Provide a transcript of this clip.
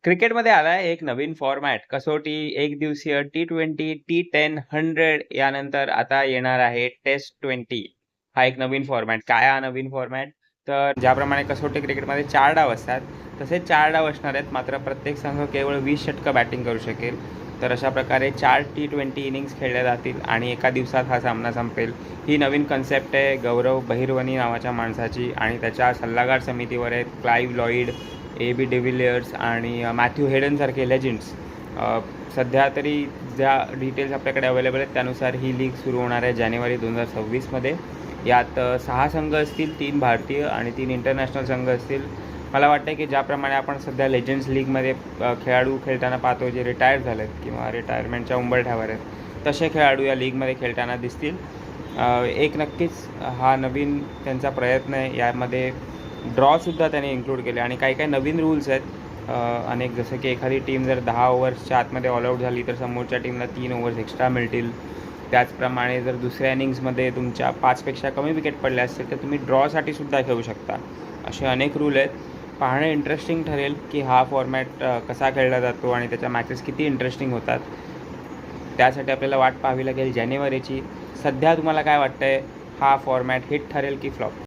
क्रिकेटमध्ये आलाय एक नवीन फॉर्मॅट कसोटी, एकदिवसीय, T20, T10, 100 यानंतर आता येणार आहे टेस्ट 20. हा एक नवीन फॉर्मॅट. काय हा नवीन फॉर्मॅट? तर ज्याप्रमाणे कसोटी क्रिकेटमध्ये 4 डाव असतात, तसे 4 डाव असणार आहेत. मात्र प्रत्येक संघ केवळ 20 षटकं बॅटिंग करू शकेल. तर अशा प्रकारे 4 T20 इनिंग्स खेळल्या जातील आणि एका दिवसात हा सामना संपेल. ही नवीन कन्सेप्ट आहे गौरव बहिरवनी नावाच्या माणसाची आणि त्याच्या सल्लागार समितीवर आहेत क्लाइव्ह लॉईड, A.B. डिव्हिलियर्स आणि मॅथ्यू हेडनसारखे लेजंड्स. सध्या तरी ज्या डिटेल्स आपल्याकडे अवेलेबल आहेत त्यानुसार ही लीग सुरू होणार आहे जानेवारी 2026मध्ये. यात 6 संघ असतील, 3 भारतीय आणि 3 इंटरनॅशनल संघ असतील. मला वाटतं की ज्याप्रमाणे आपण सध्या लेजंड्स लीगमध्ये खेळाडू खेळताना पाहतो जे रिटायर झाले आहेत किंवा रिटायरमेंटच्या उंबरठ्यावर आहेत, तसे खेळाडू या लीगमध्ये खेळताना दिसतील. एक नक्कीच हा नवीन त्यांचा प्रयत्न आहे. यामध्ये ड्रॉसुद्धा त्याने इन्क्लूड केले आणि काही काही नवीन रूल्स आहेत. अनेक जसं की एखादी टीम जर 10 ओव्हर्सच्या आतमध्ये ऑल आऊट झाली तर समोरच्या टीमला 3 ओव्हर्स एक्स्ट्रा मिळतील. त्याचप्रमाणे जर दुसऱ्या इनिंग्समध्ये तुमच्या 5पेक्षा कमी विकेट पडल्या असतील तर तुम्ही ड्रॉसाठी सुद्धा खेळू शकता. असे अनेक रूल आहेत. पाहणं इंटरेस्टिंग ठरेल की हा फॉर्मॅट कसा खेळला जातो आणि त्याच्या मॅचेस किती इंटरेस्टिंग होतात. त्यासाठी आपल्याला वाट पाहावी लागेल जानेवारीची. सध्या तुम्हाला काय वाटतं आहे, हा फॉर्मॅट हिट ठरेल की फ्लॉप?